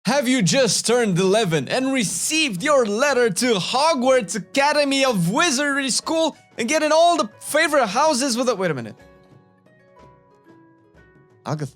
Have you just turned 11 and received your letter to Hogwarts Academy of Wizardry School and getting all the favorite houses with a— wait a minute. The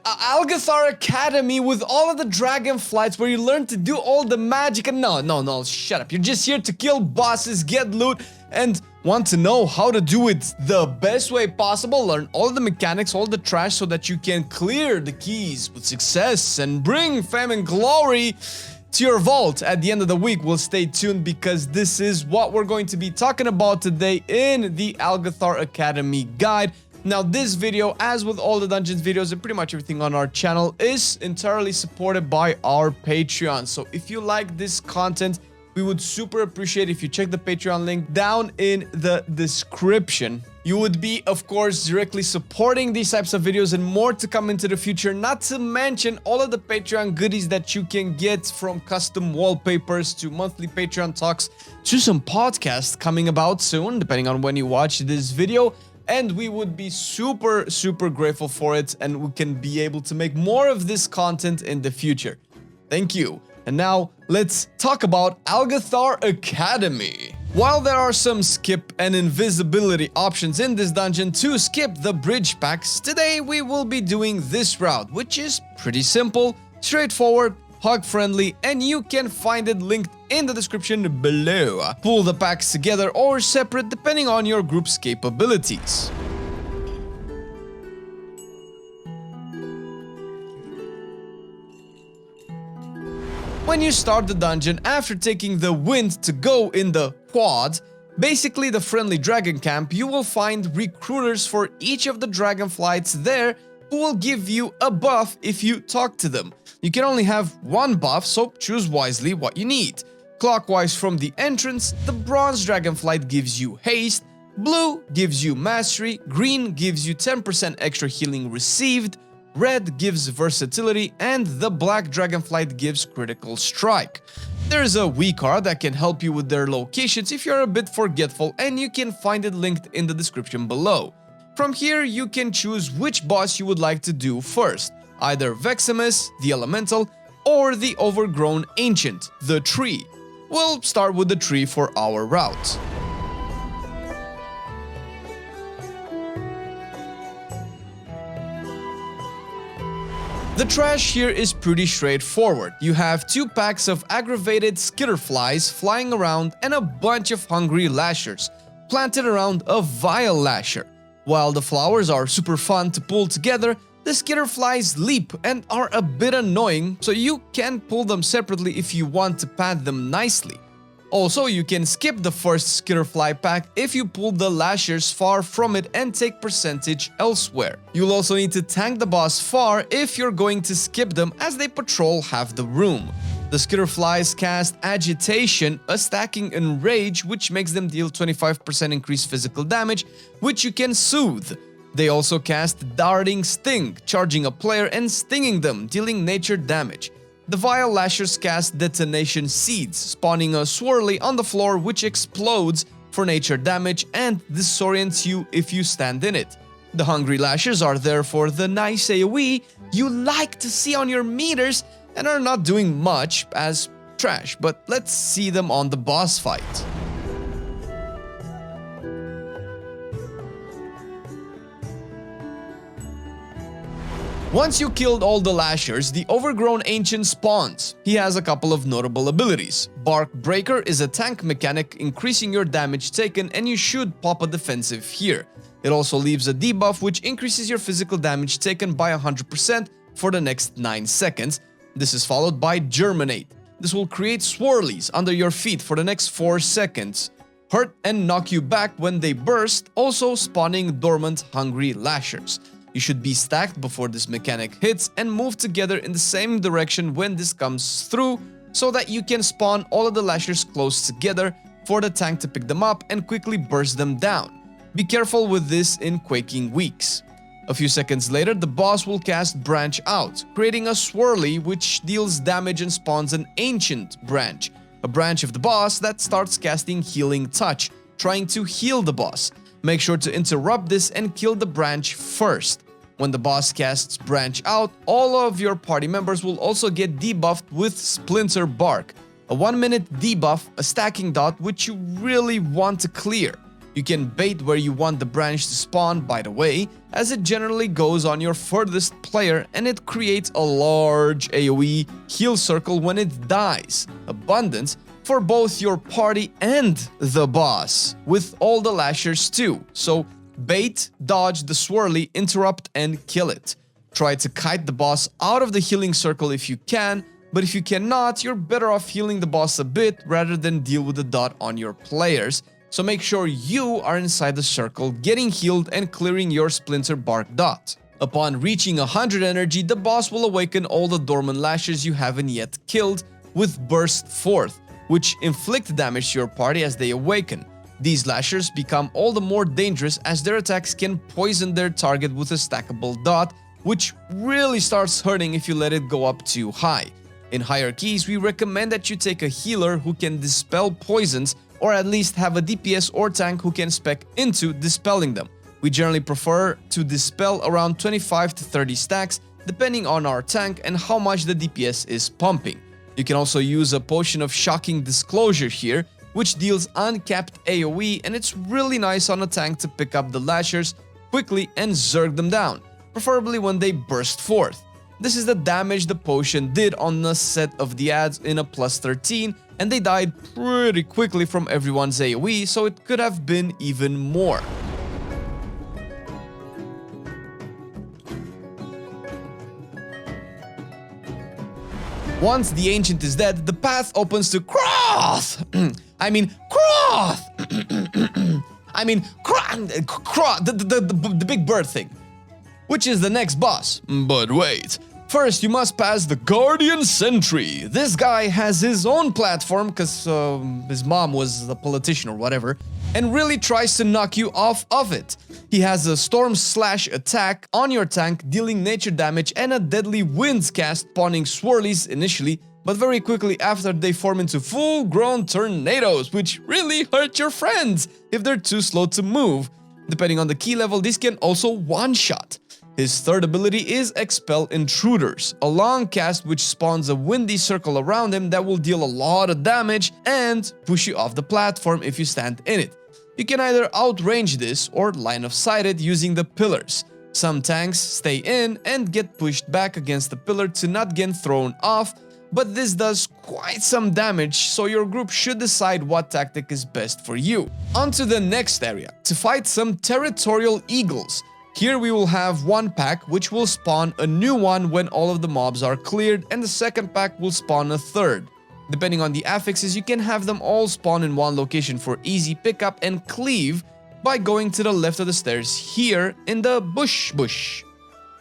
Algeth'ar Academy with all of the dragon flights where you learn to do all the magic and— no, shut up. You're just here to kill bosses, get loot, and want to know how to do it the best way possible. Learn all the mechanics, all the trash, so that you can clear the keys with success and bring fame and glory to your vault at the end of the week. Well, stay tuned because this is what we're going to be talking about today in the Algeth'ar Academy guide. Now, this video, as with all the dungeons videos and pretty much everything on our channel, is entirely supported by our Patreon. So if you like this content, we would super appreciate if you check the Patreon link down in the description. You would be, of course, directly supporting these types of videos and more to come into the future, not to mention all of the Patreon goodies that you can get, from custom wallpapers to monthly Patreon talks to some podcasts coming about soon, depending on when you watch this video. And we would be super grateful for it, and we can be able to make more of this content in the future. Thank you. And now, let's talk about Algeth'ar Academy. While there are some skip and invisibility options in this dungeon to skip the bridge packs, today we will be doing this route, which is pretty simple, straightforward, hog-friendly, and you can find it linked in the description below. Pull the packs together or separate depending on your group's capabilities. When you start the dungeon after taking the wind to go in the quad, basically the friendly dragon camp, you will find recruiters for each of the dragon flights there who will give you a buff if you talk to them. You can only have one buff, so choose wisely what you need. Clockwise from the entrance, the bronze dragonflight gives you haste, blue gives you mastery, green gives you 10% extra healing received, red gives versatility, and the black dragonflight gives critical strike. There's a Wii card that can help you with their locations if you're a bit forgetful, and you can find it linked in the description below. From here, you can choose which boss you would like to do first, either Vexamus, the Elemental, or the Overgrown Ancient, the Tree. We'll start with the Tree for our route. The trash here is pretty straightforward. You have 2 packs of aggravated skitterflies flying around and a bunch of hungry lashers planted around a vile lasher. While the flowers are super fun to pull together, the skitterflies leap and are a bit annoying, so you can pull them separately if you want to pad them nicely. Also, you can skip the first skitterfly pack if you pull the lashers far from it and take percentage elsewhere. You'll also need to tank the boss far if you're going to skip them, as they patrol half the room. The skitterflies cast Agitation, a stacking Enrage, which makes them deal 25% increased physical damage, which you can soothe. They also cast Darting Sting, charging a player and stinging them, dealing nature damage. The vile lashers cast Detonation Seeds, spawning a swirly on the floor which explodes for nature damage and disorients you if you stand in it. The hungry lashers are there for the nice AoE you like to see on your meters and are not doing much as trash, but let's see them on the boss fight. Once you killed all the lashers, the Overgrown Ancient spawns. He has a couple of notable abilities. Bark Breaker is a tank mechanic, increasing your damage taken, and you should pop a defensive here. It also leaves a debuff which increases your physical damage taken by 100% for the next 9 seconds. This is followed by Germinate. This will create swirlies under your feet for the next 4 seconds. Hurt and knock you back when they burst, also spawning dormant hungry lashers. You should be stacked before this mechanic hits and move together in the same direction when this comes through, so that you can spawn all of the lashers close together for the tank to pick them up and quickly burst them down. Be careful with this in Quaking Weeks. A few seconds later, the boss will cast Branch Out, creating a swirly which deals damage and spawns an Ancient Branch, a branch of the boss that starts casting Healing Touch, trying to heal the boss. Make sure to interrupt this and kill the branch first. When the boss casts Branch Out, all of your party members will also get debuffed with Splinter Bark, a 1-minute debuff, a stacking dot which you really want to clear. You can bait where you want the branch to spawn, by the way, as it generally goes on your furthest player and it creates a large AoE heal circle when it dies. Abundance for both your party and the boss, with all the lashers too. So bait, dodge the swirly, interrupt and kill it. Try to kite the boss out of the healing circle if you can, but if you cannot, you're better off healing the boss a bit rather than deal with the dot on your players. So make sure you are inside the circle, getting healed and clearing your Splinter Bark dot. Upon reaching 100 energy, the boss will awaken all the dormant lashes you haven't yet killed with Burst Forth, which inflict damage to your party as they awaken. These lashers become all the more dangerous as their attacks can poison their target with a stackable dot, which really starts hurting if you let it go up too high. In higher keys, we recommend that you take a healer who can dispel poisons, or at least have a DPS or tank who can spec into dispelling them. We generally prefer to dispel around 25 to 30 stacks, depending on our tank and how much the DPS is pumping. You can also use a potion of Shocking Disclosure here, which deals uncapped AoE, and it's really nice on a tank to pick up the lashers quickly and zerg them down, preferably when they burst forth. This is the damage the potion did on the set of the ads in a plus 13, and they died pretty quickly from everyone's AoE, so it could have been even more. Once the Ancient is dead, the path opens to Crawth! Crawth, the big bird thing, which is the next boss. But wait, first you must pass the Guardian Sentry. This guy has his own platform because his mom was a politician or whatever, and really tries to knock you off of it. He has a Storm Slash attack on your tank, dealing nature damage, and a Deadly Winds cast, spawning swirlies initially, but very quickly after they form into full-grown tornadoes, which really hurt your friends if they're too slow to move. Depending on the key level, this can also one-shot. His third ability is Expel Intruders, a long cast which spawns a windy circle around him that will deal a lot of damage and push you off the platform if you stand in it. You can either outrange this or line of sight it using the pillars. Some tanks stay in and get pushed back against the pillar to not get thrown off, but this does quite some damage, so your group should decide what tactic is best for you. On to the next area, to fight some territorial eagles. Here we will have one pack which will spawn a new one when all of the mobs are cleared, and the second pack will spawn a third. Depending on the affixes, you can have them all spawn in one location for easy pickup and cleave by going to the left of the stairs here in the bush.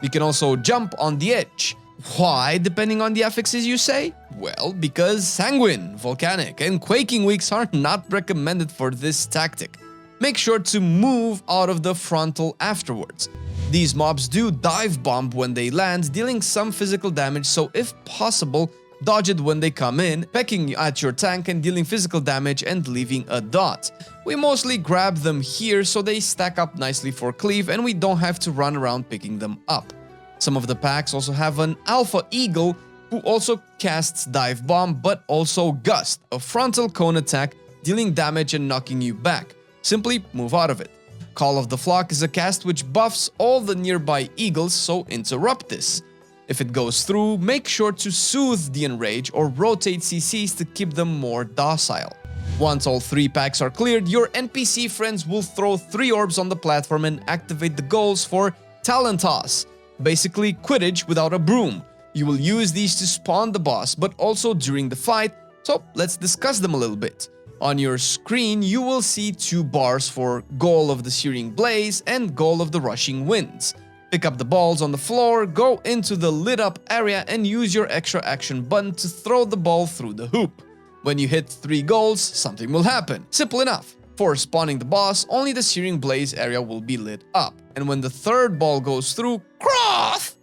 You can also jump on the edge. Why, depending on the affixes, you say? Well, because Sanguine, Volcanic, and Quaking Weeks are not recommended for this tactic. Make sure to move out of the frontal afterwards. These mobs do dive bomb when they land, dealing some physical damage, so if possible, dodge it when they come in, pecking at your tank and dealing physical damage and leaving a dot. We mostly grab them here so they stack up nicely for cleave and we don't have to run around picking them up. Some of the packs also have an Alpha Eagle who also casts Dive Bomb, but also Gust, a frontal cone attack dealing damage and knocking you back. Simply move out of it. Call of the Flock is a cast which buffs all the nearby eagles, so interrupt this. If it goes through, make sure to soothe the enrage or rotate CCs to keep them more docile. Once all 3 packs are cleared, your NPC friends will throw 3 orbs on the platform and activate the goals for Talon Toss, basically Quidditch without a broom. You will use these to spawn the boss, but also during the fight, so let's discuss them a little bit. On your screen, you will see 2 bars for Goal of the Searing Blaze and Goal of the Rushing Winds. Pick up the balls on the floor, go into the lit up area and use your extra action button to throw the ball through the hoop. When you hit 3 goals, something will happen. Simple enough. For spawning the boss, only the Searing Blaze area will be lit up. And when the 3rd ball goes through, Crawth!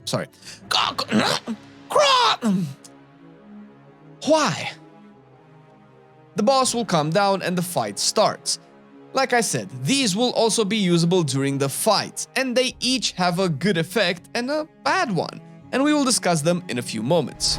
Sorry. Crawth! Why? The boss will come down and the fight starts. Like I said, these will also be usable during the fight, and they each have a good effect and a bad one, and we will discuss them in a few moments.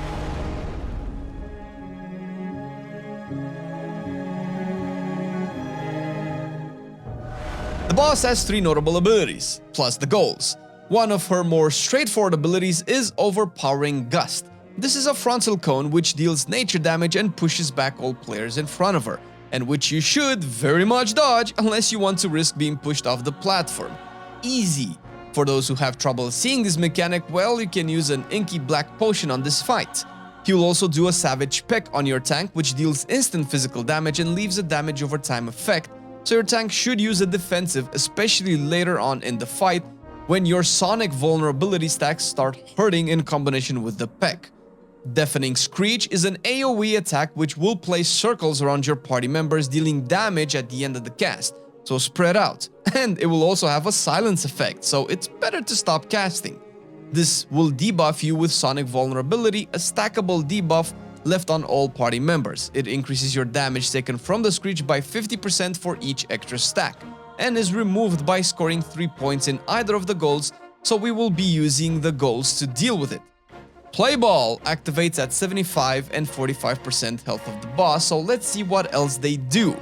The boss has 3 notable abilities, plus the goals. One of her more straightforward abilities is Overpowering Gust. This is a frontal cone which deals nature damage and pushes back all players in front of her, and which you should very much dodge unless you want to risk being pushed off the platform. Easy. For those who have trouble seeing this mechanic, well, you can use an inky black potion on this fight. He will also do a Savage Peck on your tank, which deals instant physical damage and leaves a damage over time effect, so your tank should use a defensive, especially later on in the fight when your sonic vulnerability stacks start hurting in combination with the Peck. Deafening Screech is an AoE attack which will place circles around your party members, dealing damage at the end of the cast, so spread out. And it will also have a silence effect, so it's better to stop casting. This will debuff you with Sonic Vulnerability, a stackable debuff left on all party members. It increases your damage taken from the Screech by 50% for each extra stack, and is removed by scoring 3 points in either of the goals, so we will be using the goals to deal with it. Play Ball activates at 75 and 45% health of the boss, so let's see what else they do.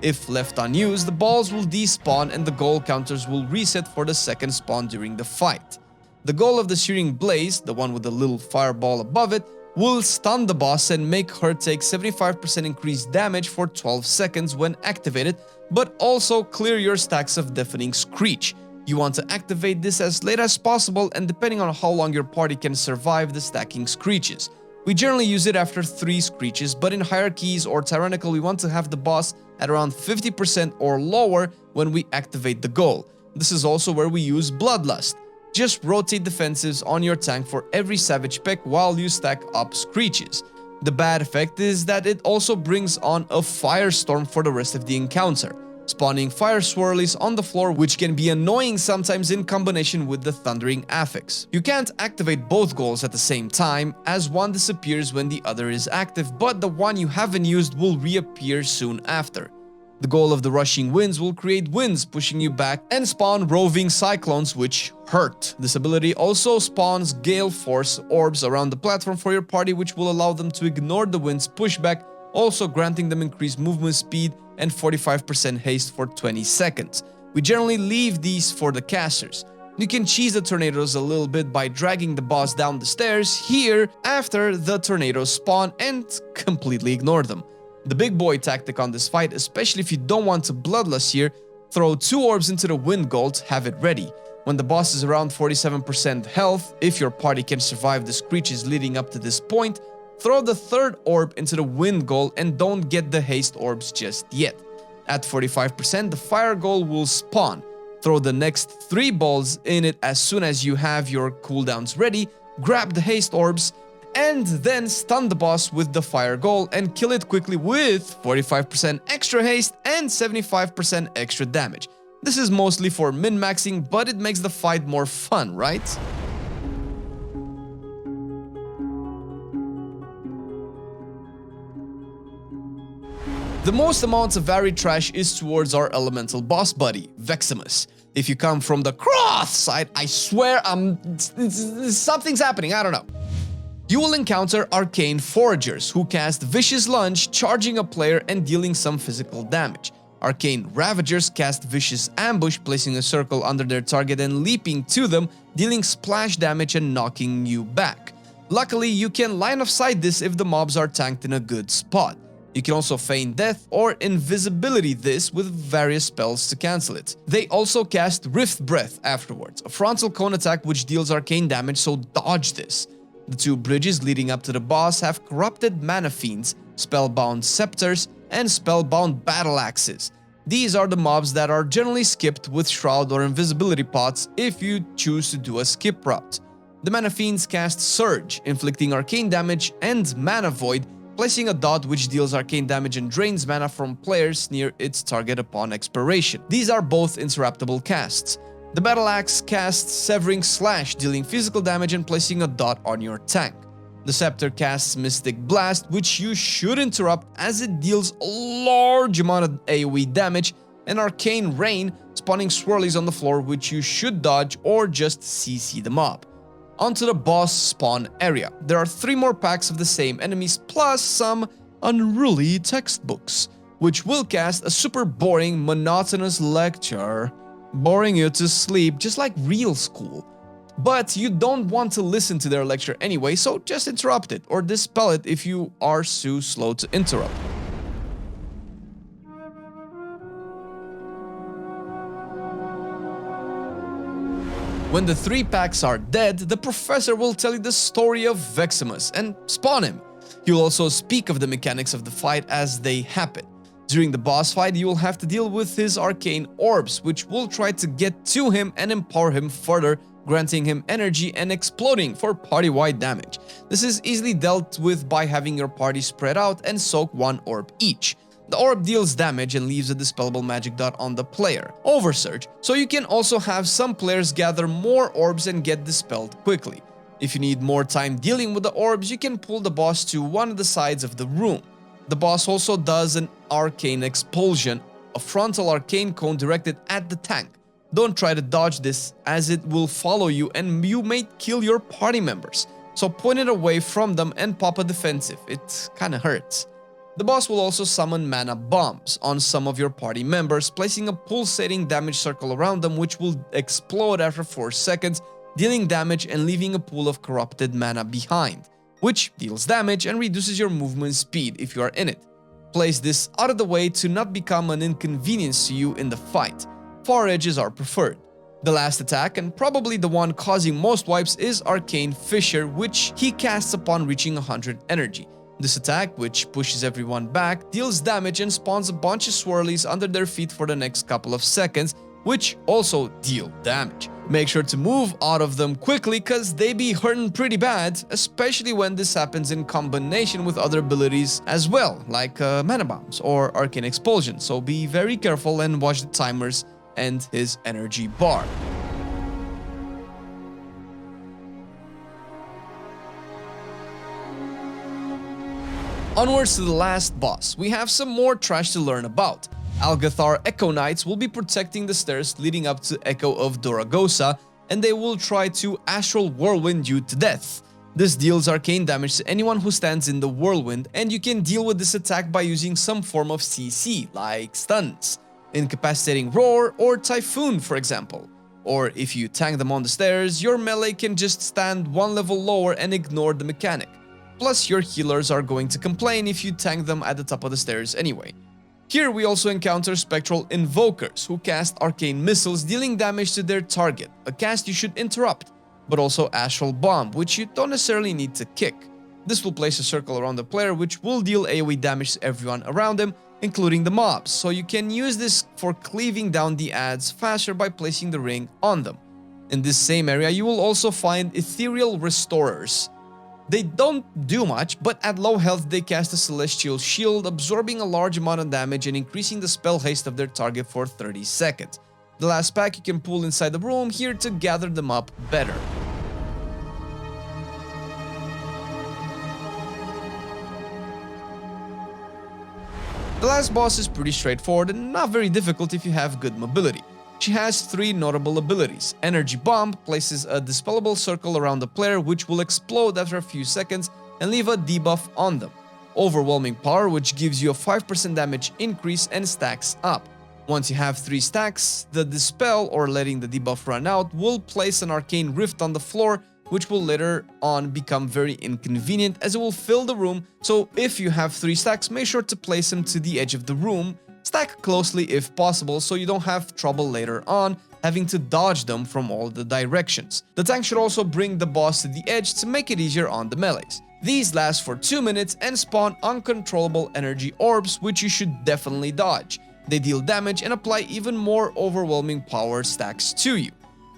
If left unused, the balls will despawn and the goal counters will reset for the second spawn during the fight. The goal of the Searing Blaze, the one with the little fireball above it, will stun the boss and make her take 75% increased damage for 12 seconds when activated, but also clear your stacks of Deafening Screech. You want to activate this as late as possible, and depending on how long your party can survive the stacking Screeches. We generally use it after 3 Screeches, but in Hierarchies or Tyrannical we want to have the boss at around 50% or lower when we activate the goal. This is also where we use Bloodlust. Just rotate defensives on your tank for every Savage Peck while you stack up Screeches. The bad effect is that it also brings on a Firestorm for the rest of the encounter, spawning fire swirlies on the floor, which can be annoying sometimes in combination with the Thundering Affix. You can't activate both goals at the same time, as one disappears when the other is active, but the one you haven't used will reappear soon after. The goal of the Rushing Winds will create winds pushing you back and spawn roving cyclones which hurt. This ability also spawns Gale Force orbs around the platform for your party, which will allow them to ignore the wind's pushback, also granting them increased movement speed and 45% haste for 20 seconds. We generally leave these for the casters. You can cheese the tornadoes a little bit by dragging the boss down the stairs here after the tornadoes spawn and completely ignore them. The big boy tactic on this fight, especially if you don't want to Bloodlust here, throw 2 orbs into the Wind Gold, have it ready. When the boss is around 47% health, if your party can survive the Screeches leading up to this point, throw the 3rd orb into the Wind Goal and don't get the haste orbs just yet. At 45%, the Fire Goal will spawn. Throw the next 3 balls in it as soon as you have your cooldowns ready, grab the haste orbs, and then stun the boss with the Fire Goal and kill it quickly with 45% extra haste and 75% extra damage. This is mostly for min-maxing, but it makes the fight more fun, right? The most amount of varied trash is towards our elemental boss buddy, Vexamus. If you come from the Crawth side, I swear something's happening, I don't know. You will encounter Arcane Foragers, who cast Vicious Lunge, charging a player and dealing some physical damage. Arcane Ravagers cast Vicious Ambush, placing a circle under their target and leaping to them, dealing splash damage and knocking you back. Luckily, you can line of sight this if the mobs are tanked in a good spot. You can also feign death or invisibility this with various spells to cancel it. They also cast Rift Breath afterwards, a frontal cone attack which deals arcane damage, so dodge this. The 2 bridges leading up to the boss have Corrupted Mana Fiends, Spellbound Scepters, and Spellbound Battle Axes. These are the mobs that are generally skipped with Shroud or Invisibility pots if you choose to do a skip route. The Mana Fiends cast Surge, inflicting arcane damage, and Mana Void, placing a dot which deals arcane damage and drains mana from players near its target upon expiration. These are both interruptible casts. The Battle Axe casts Severing Slash, dealing physical damage and placing a dot on your tank. The Scepter casts Mystic Blast, which you should interrupt as it deals a large amount of AoE damage and Arcane Rain, spawning swirlies on the floor which you should dodge or just CC the mob. Onto the boss spawn area. There are 3 more packs of the same enemies plus some unruly textbooks, which will cast a super boring, monotonous lecture, boring you to sleep just like real school. But you don't want to listen to their lecture anyway, so just interrupt it or dispel it if you are too slow to interrupt. When the 3 packs are dead, the professor will tell you the story of Vexamus and spawn him. He will also speak of the mechanics of the fight as they happen. During the boss fight, you will have to deal with his arcane orbs, which will try to get to him and empower him further, granting him energy and exploding for party-wide damage. This is easily dealt with by having your party spread out and soak 1 orb each. The orb deals damage and leaves a dispellable magic dot on the player. Oversurge, so you can also have some players gather more orbs and get dispelled quickly. If you need more time dealing with the orbs, you can pull the boss to one of the sides of the room. The boss also does an arcane expulsion, a frontal arcane cone directed at the tank. Don't try to dodge this as it will follow you and you may kill your party members. So point it away from them and pop a defensive, it kinda hurts. The boss will also summon mana bombs on some of your party members, placing a pulsating damage circle around them which will explode after 4 seconds, dealing damage and leaving a pool of corrupted mana behind, which deals damage and reduces your movement speed if you are in it. Place this out of the way to not become an inconvenience to you in the fight. Far edges are preferred. The last attack, and probably the one causing most wipes, is Arcane Fissure, which he casts upon reaching 100 energy. This attack, which pushes everyone back, deals damage and spawns a bunch of swirlies under their feet for the next couple of seconds, which also deal damage. Make sure to move out of them quickly cause they be hurting pretty bad, especially when this happens in combination with other abilities as well, like mana bombs or arcane expulsion, so be very careful and watch the timers and his energy bar. Onwards to the last boss, we have some more trash to learn about. Algeth'ar Echo Knights will be protecting the stairs leading up to Echo of Doragosa, and they will try to Astral Whirlwind you to death. This deals arcane damage to anyone who stands in the whirlwind, and you can deal with this attack by using some form of CC, like stuns, Incapacitating Roar or Typhoon for example. Or if you tank them on the stairs, your melee can just stand 1 level lower and ignore the mechanic. Plus your healers are going to complain if you tank them at the top of the stairs anyway. Here we also encounter Spectral Invokers, who cast arcane missiles dealing damage to their target, a cast you should interrupt, but also Astral Bomb, which you don't necessarily need to kick. This will place a circle around the player which will deal AoE damage to everyone around them, including the mobs, so you can use this for cleaving down the adds faster by placing the ring on them. In this same area you will also find Ethereal Restorers. They don't do much, but at low health they cast a Celestial Shield, absorbing a large amount of damage and increasing the spell haste of their target for 30 seconds. The last pack you can pull inside the room here to gather them up better. The last boss is pretty straightforward and not very difficult if you have good mobility. She has 3 notable abilities. Energy Bomb places a dispellable circle around the player which will explode after a few seconds and leave a debuff on them. Overwhelming Power, which gives you a 5% damage increase and stacks up. Once you have 3 stacks, the Dispel, or letting the debuff run out, will place an Arcane Rift on the floor, which will later on become very inconvenient as it will fill the room, so if you have 3 stacks, make sure to place them to the edge of the room. Stack closely if possible so you don't have trouble later on having to dodge them from all the directions. The tank should also bring the boss to the edge to make it easier on the melees. These last for 2 minutes and spawn uncontrollable energy orbs which you should definitely dodge. They deal damage and apply even more overwhelming power stacks to you.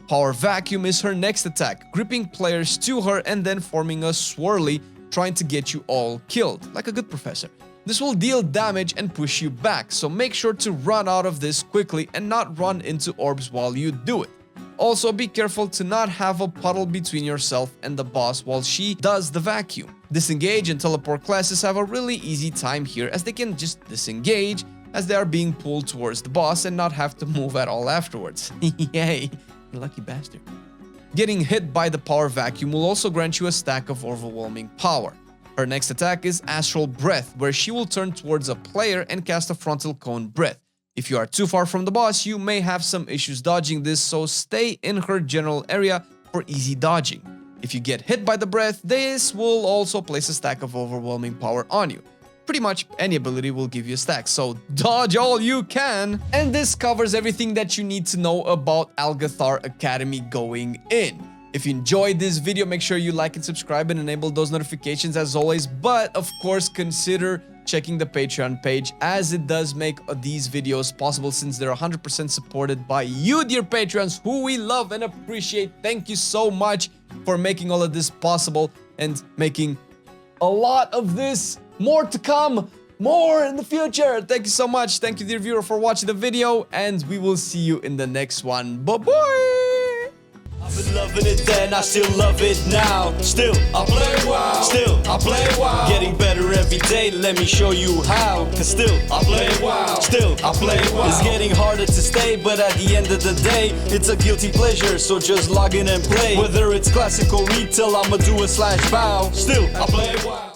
Power Vacuum is her next attack, gripping players to her and then forming a swirly trying to get you all killed, like a good professor. This will deal damage and push you back, so make sure to run out of this quickly and not run into orbs while you do it. Also be careful to not have a puddle between yourself and the boss while she does the vacuum. Disengage and teleport classes have a really easy time here as they can just disengage, as they are being pulled towards the boss and not have to move at all afterwards. Yay, you lucky bastard. Getting hit by the power vacuum will also grant you a stack of overwhelming power. Her next attack is Astral Breath, where she will turn towards a player and cast a frontal cone breath. If you are too far from the boss, you may have some issues dodging this, so stay in her general area for easy dodging. If you get hit by the breath, this will also place a stack of overwhelming power on you. Pretty much any ability will give you a stack, so dodge all you can. And this covers everything that you need to know about Algeth'ar Academy going in. If you enjoyed this video, make sure you like and subscribe and enable those notifications as always. But of course, consider checking the Patreon page, as it does make these videos possible since they're 100% supported by you, dear Patreons, who we love and appreciate. Thank you so much for making all of this possible and making a lot of this more to come, more in the future. Thank you so much. Thank you, dear viewer, for watching the video, and we will see you in the next one. Bye-bye. I've been loving it then, I still love it now. Still, I play WoW. Still, I play WoW. Getting better every day, let me show you how. Cause still, I play WoW. Still, I play WoW. It's getting harder to stay, but at the end of the day, it's a guilty pleasure, so just log in and play. Whether it's classic or retail, I'ma do a /bow. Still, I play WoW.